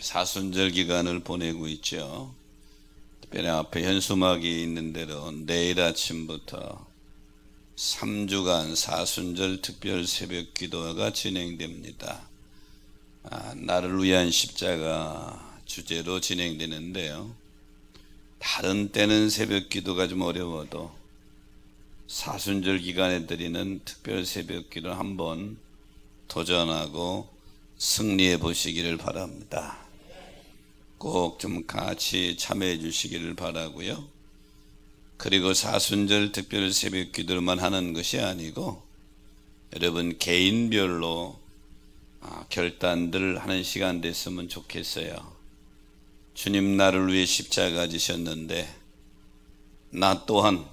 사순절 기간을 보내고 있죠. 특별히 앞에 현수막이 있는 대로 내일 아침부터 3주간 사순절 특별 새벽 기도가 진행됩니다. 나를 위한 십자가 주제로 진행되는데요. 다른 때는 새벽 기도가 좀 어려워도 사순절 기간에 드리는 특별 새벽 기도 한번 도전하고 승리해 보시기를 바랍니다. 꼭 좀 같이 참여해 주시기를 바라고요. 그리고 사순절 특별 새벽 기도만 하는 것이 아니고 여러분 개인별로 결단들 하는 시간 됐으면 좋겠어요. 주님 나를 위해 십자가 지셨는데 나 또한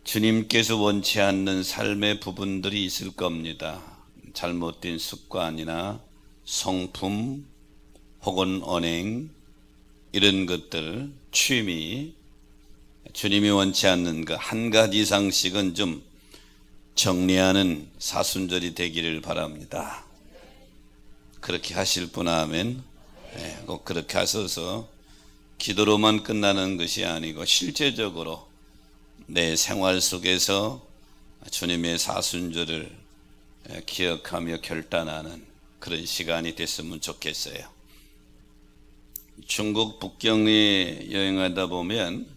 주님께서 원치 않는 삶의 부분들이 있을 겁니다. 잘못된 습관이나 성품 혹은 언행 이런 것들, 취미, 주님이 원치 않는 그 한 가지 이상씩은 좀 정리하는 사순절이 되기를 바랍니다. 그렇게 하실 분 하면 꼭 그렇게 하셔서 기도로만 끝나는 것이 아니고 실제적으로 내 생활 속에서 주님의 사순절을 기억하며 결단하는 그런 시간이 됐으면 좋겠어요. 중국 북경에 여행하다 보면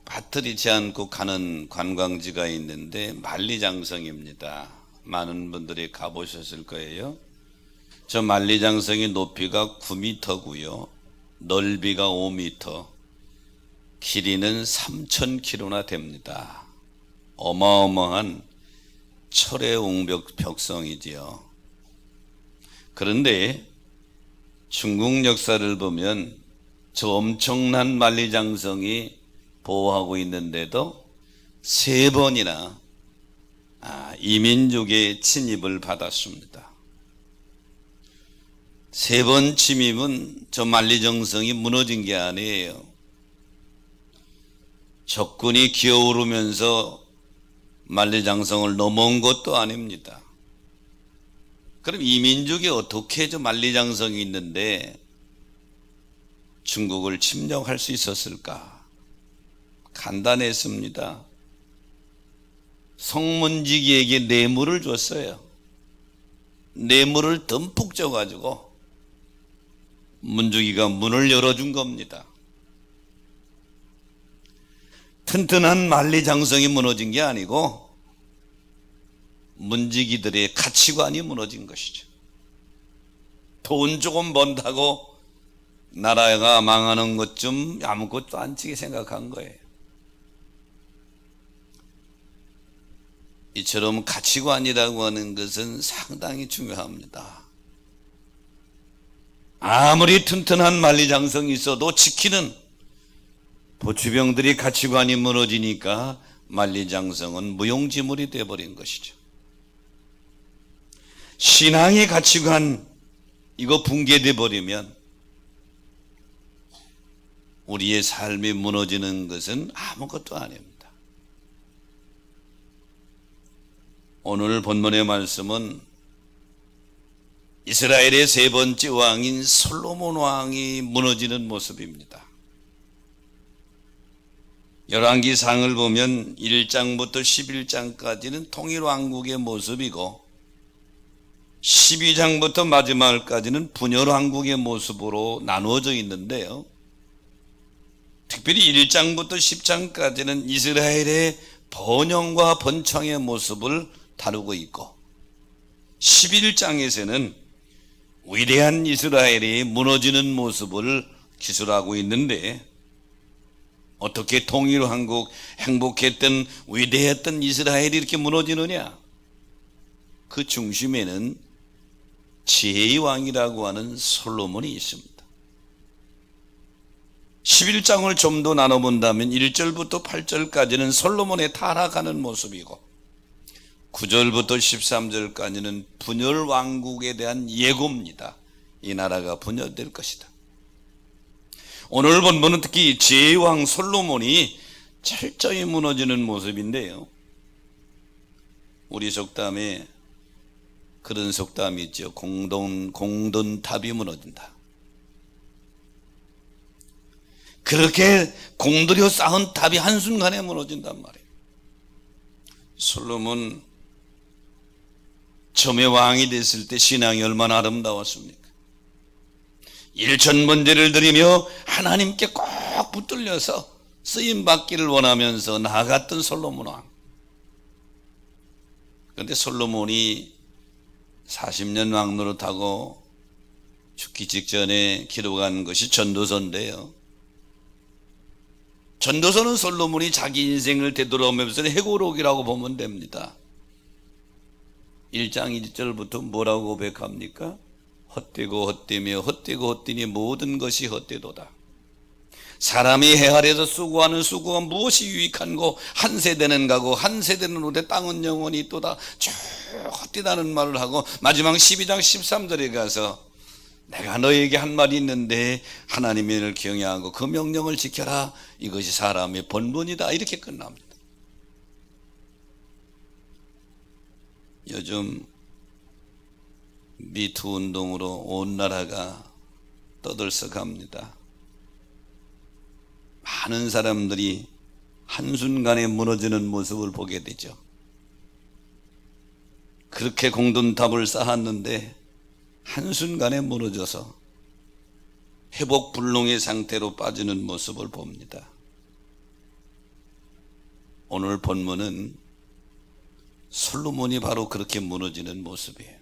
빠뜨리지 않고 가는 관광지가 있는데 만리장성입니다. 많은 분들이 가보셨을 거예요. 저 만리장성의 높이가 9m고요. 넓이가 5m, 길이는 3,000km나 됩니다. 어마어마한 철의 웅벽벽성이지요. 그런데 중국 역사를 보면 저 엄청난 만리장성이 보호하고 있는데도 3번이나 이민족의 침입을 받았습니다. 3번 침입은 저 만리장성이 무너진 게 아니에요. 적군이 기어오르면서 만리장성을 넘어온 것도 아닙니다. 그럼 이민족이 어떻게 저 만리장성이 있는데 중국을 침략할 수 있었을까? 간단했습니다. 성문지기에게 뇌물을 줬어요. 뇌물을 듬뿍 줘가지고 문주기가 문을 열어준 겁니다. 튼튼한 만리장성이 무너진 게 아니고 문지기들의 가치관이 무너진 것이죠. 돈 조금 번다고 나라가 망하는 것 좀 아무것도 안 치게 생각한 거예요. 이처럼 가치관이라고 하는 것은 상당히 중요합니다. 아무리 튼튼한 만리장성이 있어도 지키는 보추병들이 가치관이 무너지니까 만리장성은 무용지물이 되어버린 것이죠. 신앙의 가치관 이거 붕괴돼 버리면 우리의 삶이 무너지는 것은 아무것도 아닙니다. 오늘 본문의 말씀은 이스라엘의 3번째 왕인 솔로몬 왕이 무너지는 모습입니다. 열왕기상을 보면 1장부터 11장까지는 통일왕국의 모습이고 12장부터 마지막까지는 분열왕국의 모습으로 나누어져 있는데요. 특별히 1장부터 10장까지는 이스라엘의 번영과 번창의 모습을 다루고 있고 11장에서는 위대한 이스라엘이 무너지는 모습을 기술하고 있는데 어떻게 통일왕국 행복했던 위대했던 이스라엘이 이렇게 무너지느냐? 그 중심에는 지혜의 왕이라고 하는 솔로몬이 있습니다. 11장을 좀 더 나눠본다면 1절부터 8절까지는 솔로몬의 타락하는 모습이고 9절부터 13절까지는 분열왕국에 대한 예고입니다. 이 나라가 분열될 것이다. 오늘 본문은 특히 지혜의 왕 솔로몬이 철저히 무너지는 모습인데요. 우리 속담에 그런 속담이 있죠. 공든탑이 무너진다. 그렇게 공들여 쌓은 탑이 한순간에 무너진단 말이에요. 솔로몬 처음에 왕이 됐을 때 신앙이 얼마나 아름다웠습니까? 일천번제를 드리며 하나님께 꼭 붙들려서 쓰임받기를 원하면서 나아갔던 솔로몬 왕. 그런데 솔로몬이 40년 왕 노릇하고 죽기 직전에 기록한 것이 전도서인데요, 전도서는 솔로몬이 자기 인생을 되돌아오면서 해고록이라고 보면 됩니다. 1장 1절부터 뭐라고 고백합니까? 헛되고 헛되며 헛되고 헛되니 모든 것이 헛되도다. 사람이 해 아래에서 수고하는 수고가 무엇이 유익한고, 한 세대는 가고 한 세대는 오되 땅은 영원히 있도다. 쭉 헛되다는 말을 하고 마지막 12장 13절에 가서 내가 너에게 한 말이 있는데 하나님을 경외하고 그 명령을 지켜라. 이것이 사람의 본분이다. 이렇게 끝납니다. 요즘 미투 운동으로 온 나라가 떠들썩합니다. 많은 사람들이 한순간에 무너지는 모습을 보게 되죠. 그렇게 공든탑을 쌓았는데 한순간에 무너져서 회복불능의 상태로 빠지는 모습을 봅니다. 오늘 본문은 솔로몬이 바로 그렇게 무너지는 모습이에요.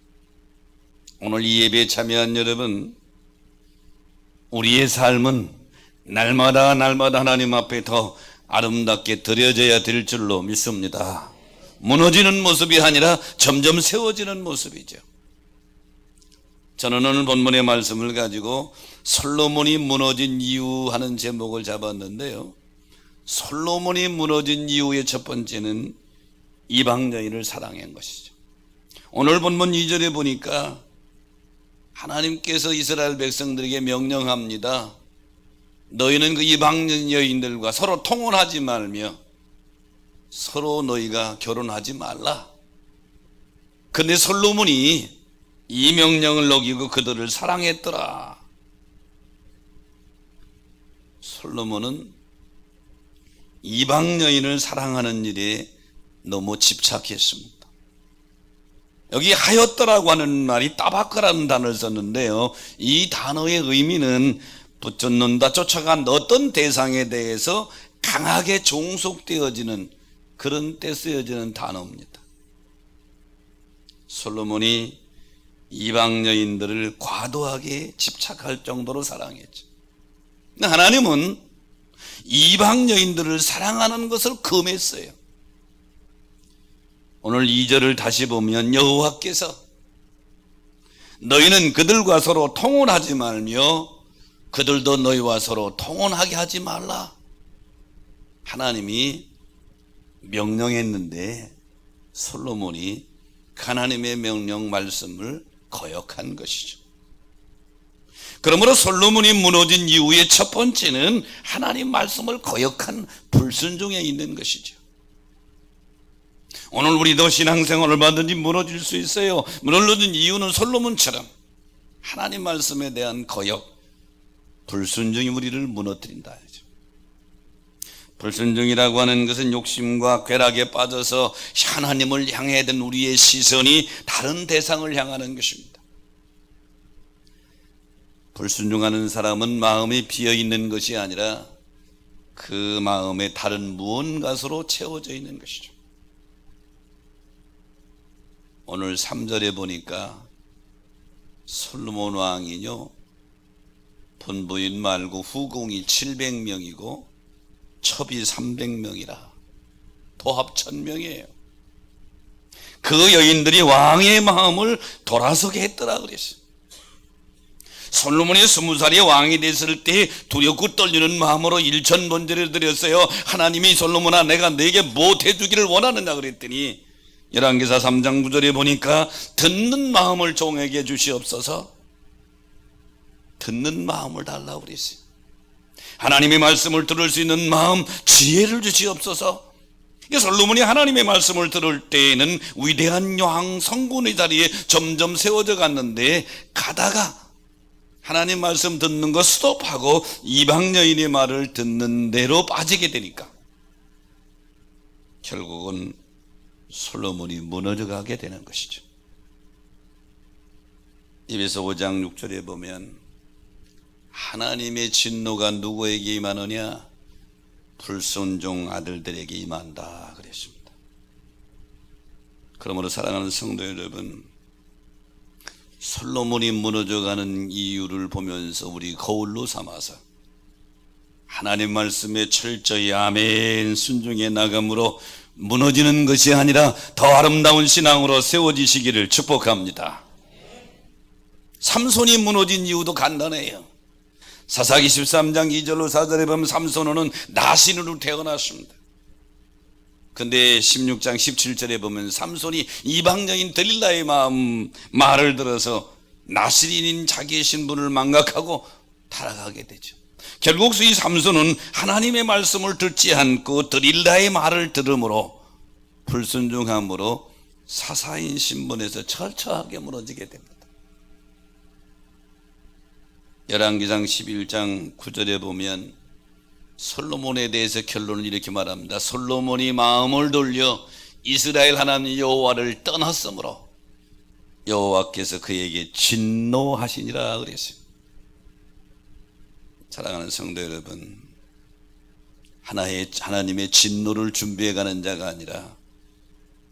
오늘 이 예배에 참여한 여러분, 우리의 삶은 날마다 하나님 앞에 더 아름답게 드려져야 될 줄로 믿습니다. 무너지는 모습이 아니라 점점 세워지는 모습이죠. 저는 오늘 본문의 말씀을 가지고 솔로몬이 무너진 이유 하는 제목을 잡았는데요, 솔로몬이 무너진 이유의 첫 번째는 이방 여인을 사랑한 것이죠. 오늘 본문 2절에 보니까 하나님께서 이스라엘 백성들에게 명령합니다. 너희는 그 이방 여인들과 서로 통혼하지 말며 서로 너희가 결혼하지 말라. 그런데 솔로몬이 이 명령을 어기고 그들을 사랑했더라. 솔로몬은 이방 여인을 사랑하는 일에 너무 집착했습니다. 여기 하였더라고 하는 말이 따바크라는 단어를 썼는데요, 이 단어의 의미는 붙잡는다, 쫓아간 어떤 대상에 대해서 강하게 종속되어지는 그런 때 쓰여지는 단어입니다. 솔로몬이 이방 여인들을 과도하게 집착할 정도로 사랑했죠. 하나님은 이방 여인들을 사랑하는 것을 금했어요. 오늘 2절을 다시 보면 여호와께서 너희는 그들과 서로 통혼하지 말며 그들도 너희와 서로 통혼하게 하지 말라. 하나님이 명령했는데 솔로몬이 하나님의 명령 말씀을 거역한 것이죠. 그러므로 솔로몬이 무너진 이유의 첫 번째는 하나님 말씀을 거역한 불순종에 있는 것이죠. 오늘 우리도 신앙생활 얼마든지 무너질 수 있어요. 무너진 이유는 솔로몬처럼 하나님 말씀에 대한 거역, 불순종이 우리를 무너뜨린다. 불순종이라고 하는 것은 욕심과 쾌락에 빠져서 하나님을 향해야 된 우리의 시선이 다른 대상을 향하는 것입니다. 불순종하는 사람은 마음이 비어있는 것이 아니라 그 마음에 다른 무언가로 채워져 있는 것이죠. 오늘 3절에 보니까 솔로몬 왕이요, 본부인 말고 후궁이 700명이고 첩이 300명이라 도합 1000명이에요. 그 여인들이 왕의 마음을 돌아서게 했더라 그랬어요. 솔로몬이 20살에 왕이 됐을 때 두렵고 떨리는 마음으로 1000번제를 드렸어요. 하나님이 솔로몬아, 내가 너에게 뭐 해주기를 원하느냐 그랬더니 열왕기사 3장 9절에 보니까 듣는 마음을 종에게 주시옵소서. 듣는 마음을 달라고 그랬어요. 하나님의 말씀을 들을 수 있는 마음, 지혜를 주시옵소서. 솔로몬이 하나님의 말씀을 들을 때에는 위대한 왕 성군의 자리에 점점 세워져 갔는데, 가다가 하나님 말씀 듣는 거 스톱하고 이방 여인의 말을 듣는 대로 빠지게 되니까 결국은 솔로몬이 무너져 가게 되는 것이죠. 에베소 5장 6절에 보면 하나님의 진노가 누구에게 임하느냐? 불순종 아들들에게 임한다 그랬습니다. 그러므로 사랑하는 성도 여러분, 솔로몬이 무너져가는 이유를 보면서 우리 거울로 삼아서 하나님 말씀에 철저히 아멘 순종해 나감으로 무너지는 것이 아니라 더 아름다운 신앙으로 세워지시기를 축복합니다. 삼손이 무너진 이유도 간단해요. 사사기 13장 2절로 4절에 보면 삼손은 나신으로 태어났습니다. 근데 16장 17절에 보면 삼손이 이방 여인 들릴라의 말을 들어서 나실인인 자기의 신분을 망각하고 타락하게 되죠. 결국 이 삼손은 하나님의 말씀을 듣지 않고 들릴라의 말을 들음으로 불순종함으로 사사인 신분에서 철저하게 무너지게 됩니다. 열왕기상 11장 9절에 보면 솔로몬에 대해서 결론을 이렇게 말합니다. 솔로몬이 마음을 돌려 이스라엘 하나님 여호와를 떠났으므로 여호와께서 그에게 진노하시니라 그랬어요. 사랑하는 성도 여러분, 하나님의 진노를 준비해가는 자가 아니라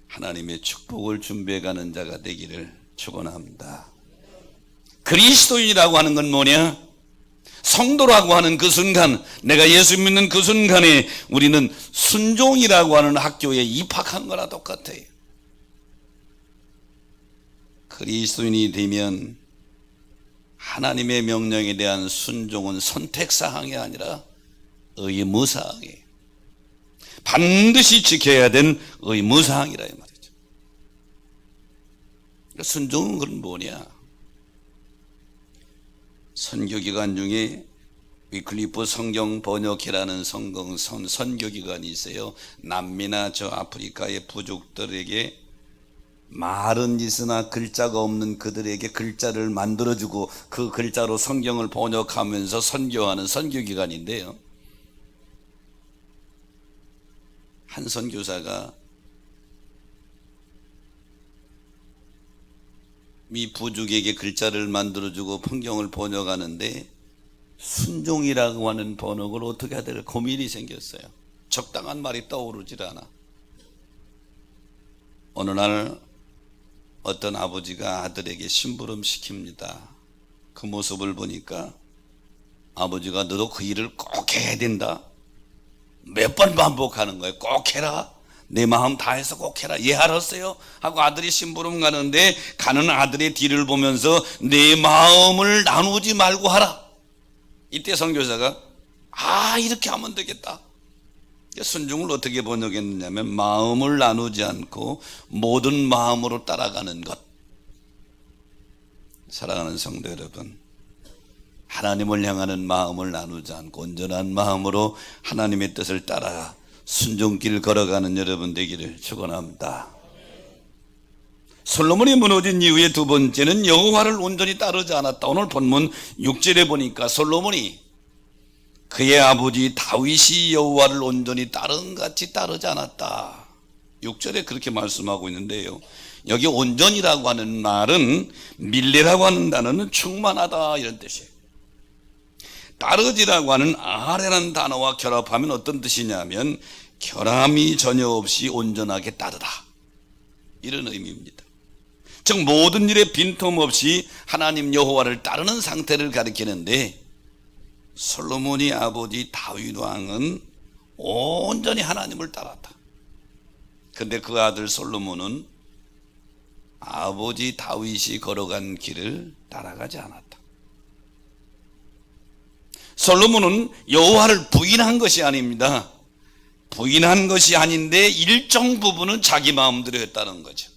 하나님의 축복을 준비해가는 자가 되기를 축원합니다. 그리스도인이라고 하는 건 뭐냐? 성도라고 하는 그 순간, 내가 예수 믿는 그 순간에 우리는 순종이라고 하는 학교에 입학한 거나 똑같아요. 그리스도인이 되면 하나님의 명령에 대한 순종은 선택사항이 아니라 의무사항이에요. 반드시 지켜야 된 의무사항이라 이 말이죠. 순종은 그건 뭐냐? 선교기간 중에 위클리프 성경 번역회라는 선교기관이 있어요. 남미나 저 아프리카의 부족들에게 말은 있으나 글자가 없는 그들에게 글자를 만들어주고 그 글자로 성경을 번역하면서 선교하는 선교기관인데요. 한 선교사가 미 부족에게 글자를 만들어주고 성경을 번역하는데 순종이라고 하는 번역을 어떻게 해야 될 고민이 생겼어요. 적당한 말이 떠오르질 않아. 어느 날 어떤 아버지가 아들에게 심부름 시킵니다. 그 모습을 보니까 아버지가 너도 그 일을 꼭 해야 된다. 몇 번 반복하는 거예요. 꼭 해라. 내 마음 다해서 꼭 해라. 예, 알았어요 하고 아들이 심부름 가는데 가는 아들의 뒤를 보면서 내 마음을 나누지 말고 하라. 이때 선교사가 이렇게 하면 되겠다. 순종을 어떻게 번역했느냐면 마음을 나누지 않고 모든 마음으로 따라가는 것. 사랑하는 성도 여러분, 하나님을 향하는 마음을 나누지 않고 온전한 마음으로 하나님의 뜻을 따라 순종길 걸어가는 여러분 되기를 축원합니다. 솔로몬이 무너진 이유의 두 번째는 여호와를 온전히 따르지 않았다. 오늘 본문 6절에 보니까 솔로몬이 그의 아버지 다윗이 여호와를 온전히 따른 같이 따르지 않았다. 6절에 그렇게 말씀하고 있는데요. 여기 온전이라고 하는 말은 밀레라고 하는 단어는 충만하다 이런 뜻이에요. 따르지라고 하는 아라는 단어와 결합하면 어떤 뜻이냐면 결함이 전혀 없이 온전하게 따르다 이런 의미입니다. 즉 모든 일에 빈틈없이 하나님 여호와를 따르는 상태를 가리키는데 솔로몬이 아버지 다윗 왕은 온전히 하나님을 따랐다. 그런데 그 아들 솔로몬은 아버지 다윗이 걸어간 길을 따라가지 않았다. 솔로몬은 여호와를 부인한 것이 아닙니다. 부인한 것이 아닌데 일정 부분은 자기 마음대로 했다는 거죠.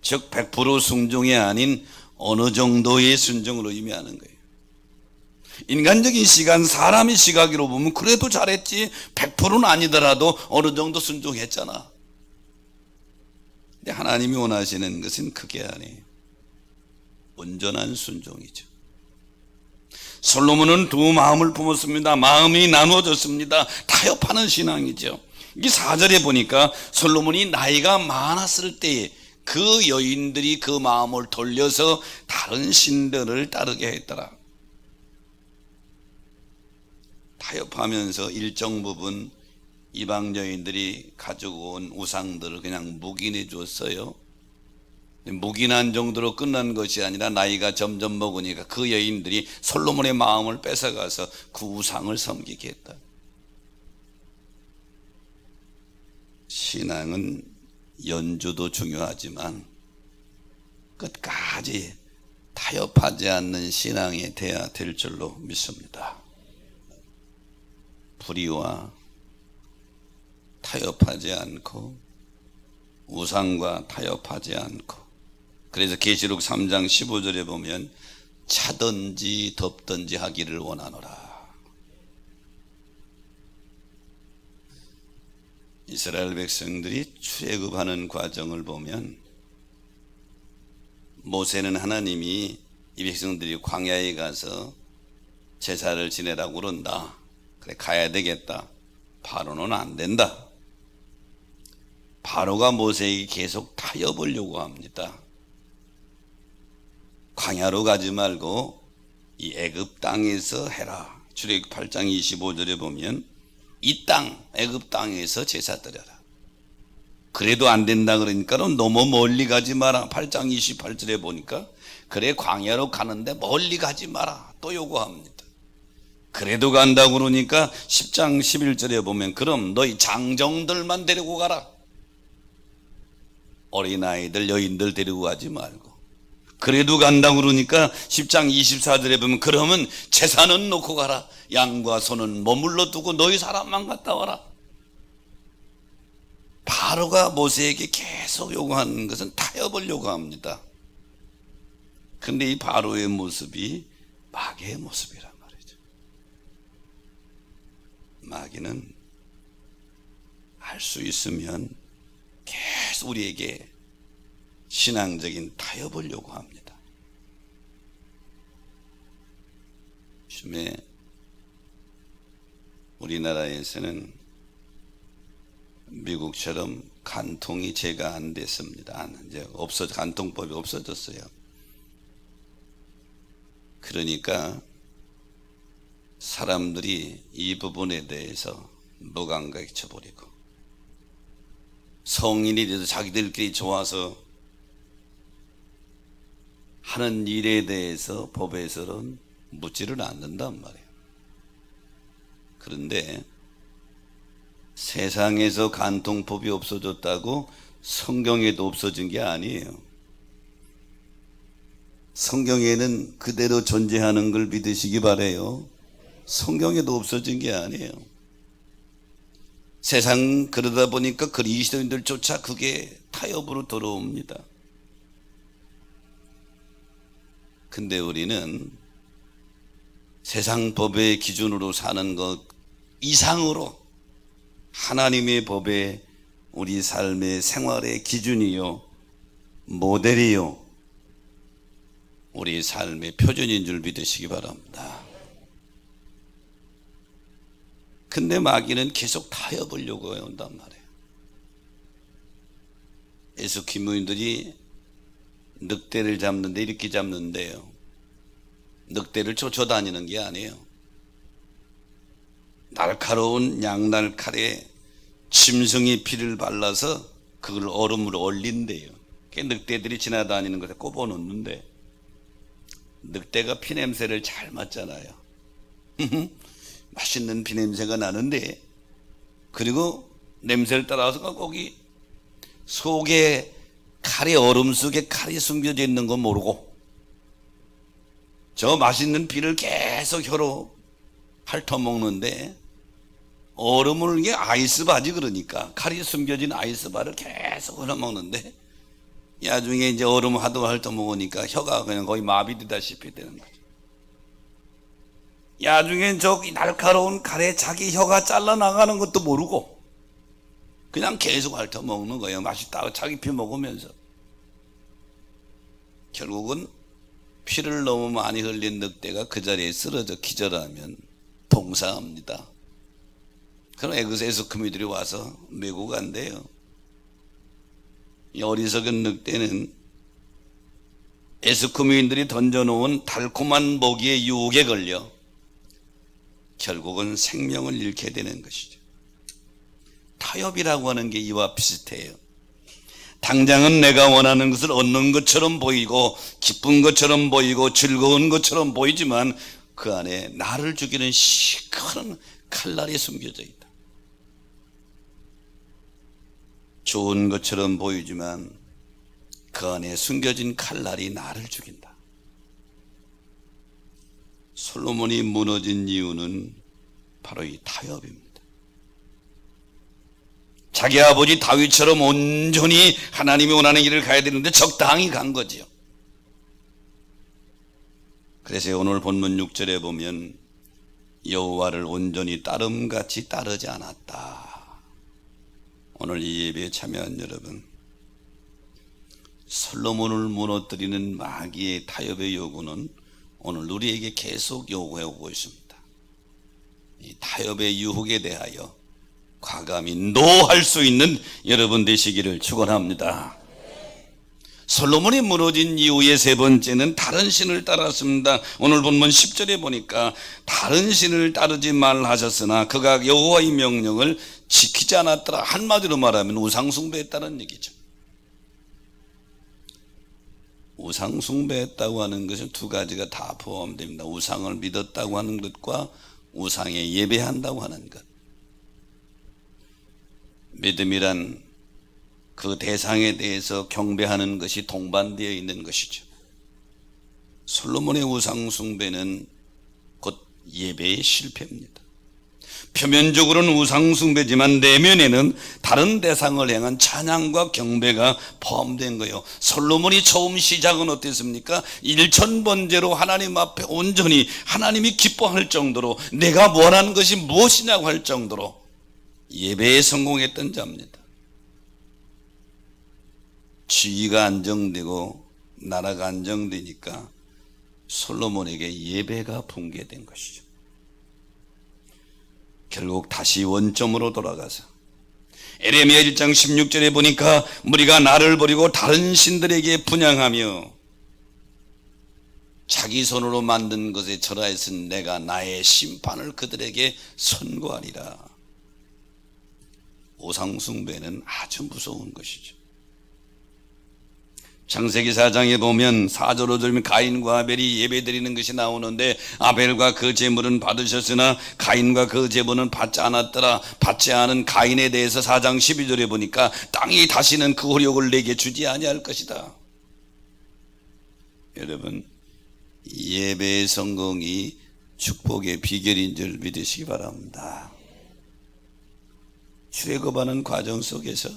즉 100% 순종이 아닌 어느 정도의 순종을 의미하는 거예요. 인간적인 시간, 사람의 시각으로 보면 그래도 잘했지 100%는 아니더라도 어느 정도 순종했잖아. 근데 하나님이 원하시는 것은 그게 아니에요. 온전한 순종이죠. 솔로몬은 두 마음을 품었습니다. 마음이 나누어졌습니다. 타협하는 신앙이죠. 이 4절에 보니까 솔로몬이 나이가 많았을 때에 그 여인들이 그 마음을 돌려서 다른 신들을 따르게 했더라. 타협하면서 일정 부분 이방 여인들이 가지고 온 우상들을 그냥 묵인해 줬어요. 묵인한 정도로 끝난 것이 아니라 나이가 점점 먹으니까 그 여인들이 솔로몬의 마음을 뺏어가서 그 우상을 섬기게 했다. 신앙은 연주도 중요하지만 끝까지 타협하지 않는 신앙이 돼야 될 줄로 믿습니다. 불의와 타협하지 않고 우상과 타협하지 않고, 그래서 계시록 3장 15절에 보면 차든지 덥든지 하기를 원하노라. 이스라엘 백성들이 출애굽하는 과정을 보면 모세는 하나님이 이 백성들이 광야에 가서 제사를 지내라고 그런다. 그래 가야 되겠다. 바로는 안 된다. 바로가 모세에게 계속 타협을 요구합니다. 광야로 가지 말고 이 애굽 땅에서 해라. 출애굽 8장 25절에 보면 이 땅, 애굽 땅에서 제사 드려라. 그래도 안 된다 그러니까는 너무 멀리 가지 마라. 8장 28절에 보니까 그래 광야로 가는데 멀리 가지 마라. 또 요구합니다. 그래도 간다고 그러니까 10장 11절에 보면 그럼 너희 장정들만 데리고 가라. 어린아이들, 여인들 데리고 가지 말고. 그래도 간다고 그러니까 10장 24절에 보면 그러면 제사는 놓고 가라. 양과 소는 머물러 두고 너희 사람만 갔다 와라. 바로가 모세에게 계속 요구하는 것은 타협을 요구합니다. 그런데 이 바로의 모습이 마귀의 모습이란 말이죠. 마귀는 알 수 있으면 계속 우리에게 신앙적인 타협을 요구합니다. 요즘에 우리나라에서는 미국처럼 간통이 제가 안 됐습니다. 이제 간통법이 없어졌어요. 그러니까 사람들이 이 부분에 대해서 무감각에 쳐버리고 성인이 돼서 자기들끼리 좋아서 하는 일에 대해서 법에서는 묻지를 않는단 말이에요. 그런데 세상에서 간통법이 없어졌다고 성경에도 없어진 게 아니에요. 성경에는 그대로 존재하는 걸 믿으시기 바라요. 성경에도 없어진 게 아니에요. 세상 그러다 보니까 그리스도인들조차 그게 타협으로 들어옵니다. 근데 우리는 세상 법의 기준으로 사는 것 이상으로 하나님의 법에 우리 삶의 생활의 기준이요, 모델이요, 우리 삶의 표준인 줄 믿으시기 바랍니다. 근데 마귀는 계속 타협을 요구해 온단 말이에요. 예수기무인들이 늑대를 잡는데 이렇게 잡는데요, 늑대를 쫓아다니는 게 아니에요. 날카로운 양날 칼에 짐승의 피를 발라서 그걸 얼음으로 얼린대요. 늑대들이 지나다니는 것에 꼽아 놓는데 늑대가 피냄새를 잘 맡잖아요. 맛있는 피냄새가 나는데, 그리고 냄새를 따라서 거기 속에 칼이, 얼음 속에 칼이 숨겨져 있는 건 모르고 저 맛있는 피를 계속 혀로 핥아먹는데, 얼음을, 이게 아이스바지, 그러니까 칼이 숨겨진 아이스바를 계속 핥아먹는데 나중에 이제 얼음 하도 핥아먹으니까 혀가 그냥 거의 마비되다시피 되는 거죠. 나중엔 저기 날카로운 칼에 자기 혀가 잘라나가는 것도 모르고 그냥 계속 핥아먹는 거예요. 맛있다고 자기 피 먹으면서. 결국은 피를 너무 많이 흘린 늑대가 그 자리에 쓰러져 기절하면 동사합니다. 그럼 에스쿠미들이 와서 메고 간대요. 이 어리석은 늑대는 에스쿠미인들이 던져놓은 달콤한 먹이의 유혹에 걸려 결국은 생명을 잃게 되는 것이죠. 타협이라고 하는 게 이와 비슷해요. 당장은 내가 원하는 것을 얻는 것처럼 보이고 기쁜 것처럼 보이고 즐거운 것처럼 보이지만 그 안에 나를 죽이는 시커먼 칼날이 숨겨져 있다. 좋은 것처럼 보이지만 그 안에 숨겨진 칼날이 나를 죽인다. 솔로몬이 무너진 이유는 바로 이 타협입니다. 자기 아버지 다윗처럼 온전히 하나님이 원하는 길을 가야 되는데 적당히 간 거지요. 그래서 오늘 본문 6절에 보면 여호와를 온전히 따름같이 따르지 않았다. 오늘 이 예배에 참여한 여러분, 솔로몬을 무너뜨리는 마귀의 타협의 요구는 오늘 우리에게 계속 요구해 오고 있습니다. 이 타협의 유혹에 대하여 과감히 노할 수 있는 여러분 되시기를 축원합니다. 솔로몬이 무너진 이후의 세 번째는 다른 신을 따랐습니다. 오늘 본문 10절에 보니까 다른 신을 따르지 말하셨으나 그가 여호와의 명령을 지키지 않았더라. 한마디로 말하면 우상숭배했다는 얘기죠. 우상숭배했다고 하는 것은 두 가지가 다 포함됩니다. 우상을 믿었다고 하는 것과 우상에 예배한다고 하는 것. 믿음이란 그 대상에 대해서 경배하는 것이 동반되어 있는 것이죠. 솔로몬의 우상숭배는 곧 예배의 실패입니다. 표면적으로는 우상숭배지만 내면에는 다른 대상을 향한 찬양과 경배가 포함된 거예요. 솔로몬이 처음 시작은 어땠습니까? 일천번제로 하나님 앞에 온전히 하나님이 기뻐할 정도로 내가 원하는 것이 무엇이냐고 할 정도로 예배에 성공했던 자입니다. 지위가 안정되고 나라가 안정되니까 솔로몬에게 예배가 붕괴된 것이죠. 결국 다시 원점으로 돌아가서 에레미야 1장 16절에 보니까 무리가 나를 버리고 다른 신들에게 분향하며 자기 손으로 만든 것에 절하였은 내가 나의 심판을 그들에게 선고하리라. 우상숭배는 아주 무서운 것이죠. 창세기 4장에 보면 4절 5절이면 가인과 아벨이 예배드리는 것이 나오는데 아벨과 그 제물은 받으셨으나 가인과 그 제물은 받지 않았더라. 받지 않은 가인에 대해서 4장 12절에 보니까 땅이 다시는 그 호력을 내게 주지 아니할 것이다. 여러분, 예배의 성공이 축복의 비결인 줄 믿으시기 바랍니다. 출애굽하는 과정 속에서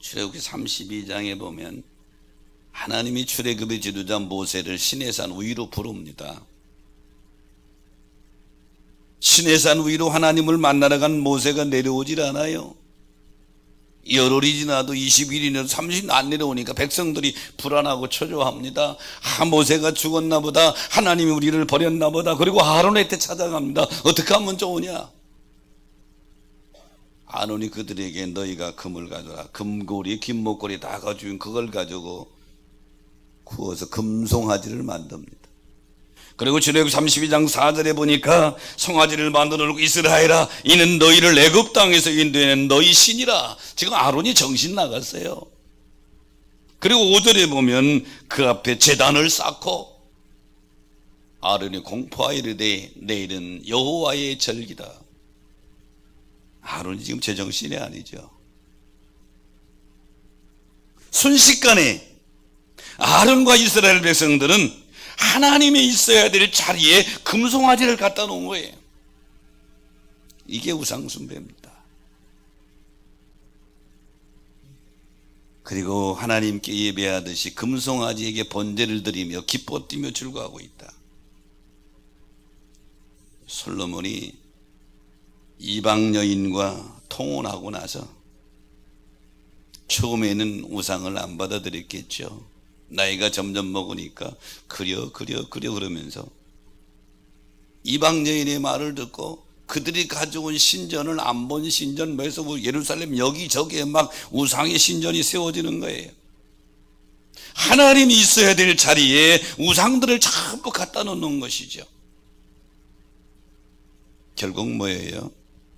출애굽기 32장에 보면 하나님이 출애굽의 지도자 모세를 시내산 위로 부릅니다. 시내산 위로 하나님을 만나러 간 모세가 내려오질 않아요. 열흘이 지나도 20일이나 30일 안 내려오니까 백성들이 불안하고 초조합니다. 모세가 죽었나 보다. 하나님이 우리를 버렸나 보다. 그리고 아론한테 찾아갑니다. 어떻게 하면 좋으냐? 아론이 그들에게 너희가 금을 가져라. 금고리, 김목걸이 다 가지고 그걸 가지고 구워서 금송아지를 만듭니다. 그리고 출애굽 32장 4절에 보니까 송아지를 만들어 놓고 이스라엘아 이는 너희를 애굽 땅에서 인도해낸 너희 신이라. 지금 아론이 정신 나갔어요. 그리고 5절에 보면 그 앞에 제단을 쌓고 아론이 공포하여 이르되 내일은 여호와의 절기다. 아론이 지금 제정신이 아니죠. 순식간에 아론과 이스라엘 백성들은 하나님이 있어야 될 자리에 금송아지를 갖다 놓은 거예요. 이게 우상숭배입니다. 그리고 하나님께 예배하듯이 금송아지에게 번제를 드리며 기뻐 뛰며 즐거워하고 있다. 솔로몬이 이방 여인과 통혼하고 나서 처음에는 우상을 안 받아들였겠죠. 나이가 점점 먹으니까 그려 그러면서 이방 여인의 말을 듣고 그들이 가져온 신전을 안 본 신전, 그래서 예루살렘 여기저기에 막 우상의 신전이 세워지는 거예요. 하나님이 있어야 될 자리에 우상들을 전부 갖다 놓는 것이죠. 결국 뭐예요?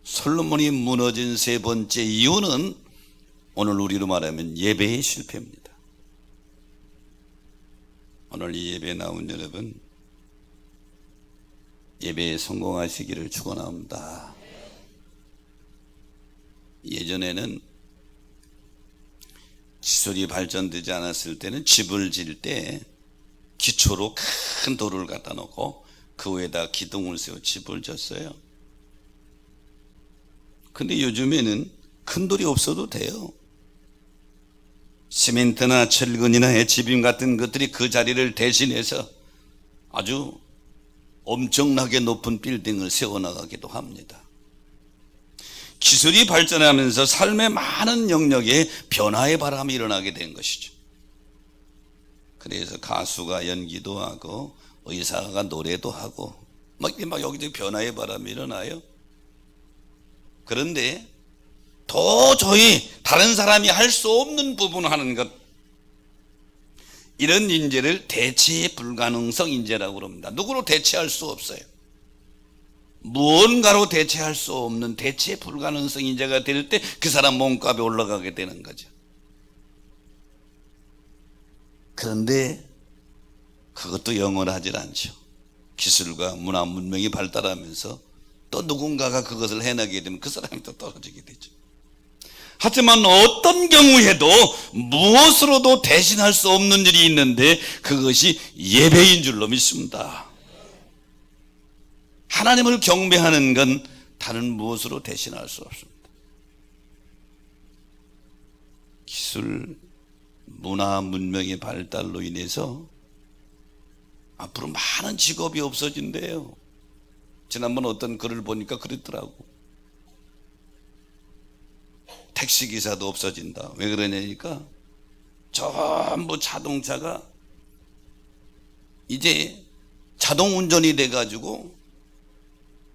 솔로몬이 무너진 세 번째 이유는 오늘 우리로 말하면 예배의 실패입니다. 오늘 이 예배에 나온 여러분, 예배에 성공하시기를 축원합니다. 예전에는 기술이 발전되지 않았을 때는 집을 지을 때 기초로 큰 돌을 갖다 놓고 그 위에다 기둥을 세워 집을 졌어요. 근데 요즘에는 큰 돌이 없어도 돼요. 시멘트나 철근이나 해치빔 같은 것들이 그 자리를 대신해서 아주 엄청나게 높은 빌딩을 세워나가기도 합니다. 기술이 발전하면서 삶의 많은 영역에 변화의 바람이 일어나게 된 것이죠. 그래서 가수가 연기도 하고 의사가 노래도 하고 막 여기저기 변화의 바람이 일어나요. 그런데 도저히 다른 사람이 할 수 없는 부분을 하는 것, 이런 인재를 대체 불가능성 인재라고 그럽니다. 누구로 대체할 수 없어요. 무언가로 대체할 수 없는 대체 불가능성 인재가 될 때 그 사람 몸값이 올라가게 되는 거죠. 그런데 그것도 영원하지 않죠. 기술과 문화 문명이 발달하면서 또 누군가가 그것을 해내게 되면 그 사람이 또 떨어지게 되죠. 하지만 어떤 경우에도 무엇으로도 대신할 수 없는 일이 있는데 그것이 예배인 줄로 믿습니다. 하나님을 경배하는 건 다른 무엇으로 대신할 수 없습니다. 기술, 문화, 문명의 발달로 인해서 앞으로 많은 직업이 없어진대요. 지난번 어떤 글을 보니까 그랬더라고. 택시기사도 없어진다. 왜 그러냐니까 전부 자동차가 이제 자동 운전이 돼가지고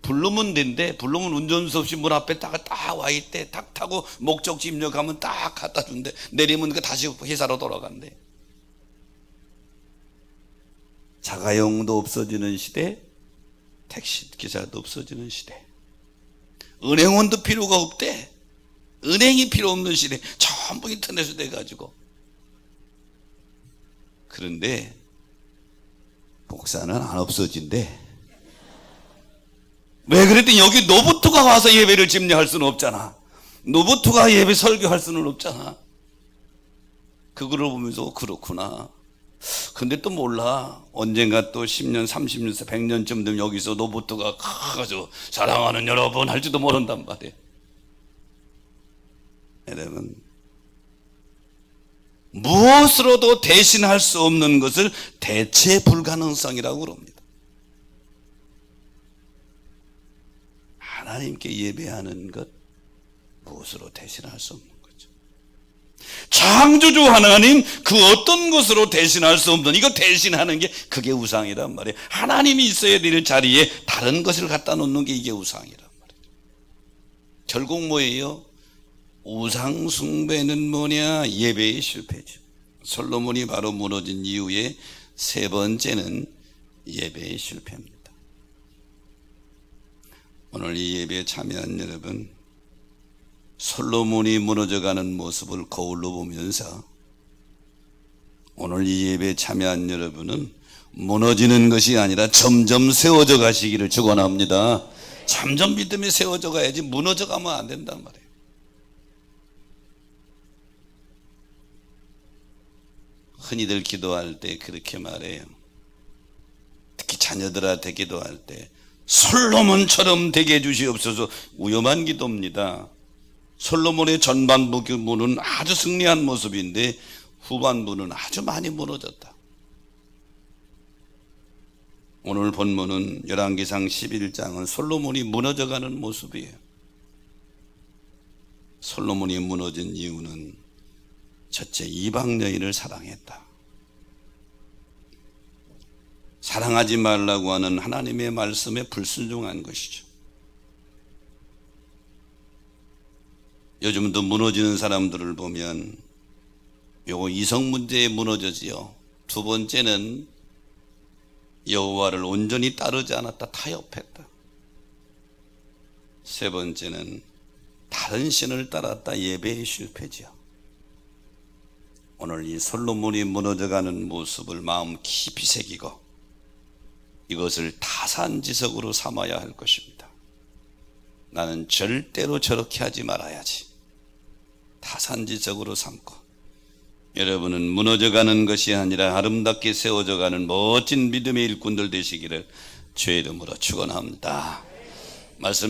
부르면 된대. 부르면 운전수 없이 문 앞에 딱 와 있대. 딱 타고 목적지 입력하면 딱 갖다 준대. 내리면 다시 회사로 돌아간대. 자가용도 없어지는 시대, 택시기사도 없어지는 시대, 은행원도 필요가 없대. 은행이 필요 없는 시대, 전부 인터넷으로 돼가지고. 그런데 목사는 안 없어진대. 왜 그랬더니 여기 노부투가 와서 예배를 집례할 수는 없잖아. 노부투가 예배 설교할 수는 없잖아. 그거를 보면서 그렇구나. 근데 또 몰라. 언젠가 또 10년, 30년, 100년쯤 되면 여기서 노부투가 가서 사랑하는 여러분 할지도 모른단 말이에요. 여러분, 무엇으로도 대신할 수 없는 것을 대체 불가능성이라고 그럽니다. 하나님께 예배하는 것, 무엇으로 대신할 수 없는 거죠. 창조주 하나님, 그 어떤 것으로 대신할 수 없는, 이거 대신하는 게 그게 우상이란 말이에요. 하나님이 있어야 될 자리에 다른 것을 갖다 놓는 게 이게 우상이란 말이에요. 결국 뭐예요? 우상 숭배는 뭐냐? 예배의 실패죠. 솔로몬이 바로 무너진 이후에 세 번째는 예배의 실패입니다. 오늘 이 예배에 참여한 여러분, 솔로몬이 무너져가는 모습을 거울로 보면서 오늘 이 예배에 참여한 여러분은 무너지는 것이 아니라 점점 세워져 가시기를 축원합니다. 점점 믿음이 세워져 가야지 무너져 가면 안 된단 말이에요. 흔히들 기도할 때 그렇게 말해요. 특히 자녀들한테 기도할 때 솔로몬처럼 되게 해주시옵소서. 위험한 기도입니다. 솔로몬의 전반부는 아주 승리한 모습인데 후반부는 아주 많이 무너졌다. 오늘 본문은 열왕기상 11장은 솔로몬이 무너져가는 모습이에요. 솔로몬이 무너진 이유는 첫째, 이방 여인을 사랑했다. 사랑하지 말라고 하는 하나님의 말씀에 불순종한 것이죠. 요즘도 무너지는 사람들을 보면 요거 이성 문제에 무너져지요. 두 번째는 여호와를 온전히 따르지 않았다, 타협했다. 세 번째는 다른 신을 따랐다, 예배에 실패지요. 오늘 이 솔로몬이 무너져가는 모습을 마음 깊이 새기고 이것을 타산지석으로 삼아야 할 것입니다. 나는 절대로 저렇게 하지 말아야지. 타산지석으로 삼고 여러분은 무너져가는 것이 아니라 아름답게 세워져가는 멋진 믿음의 일꾼들 되시기를 주의 이름으로 축원합니다. 말씀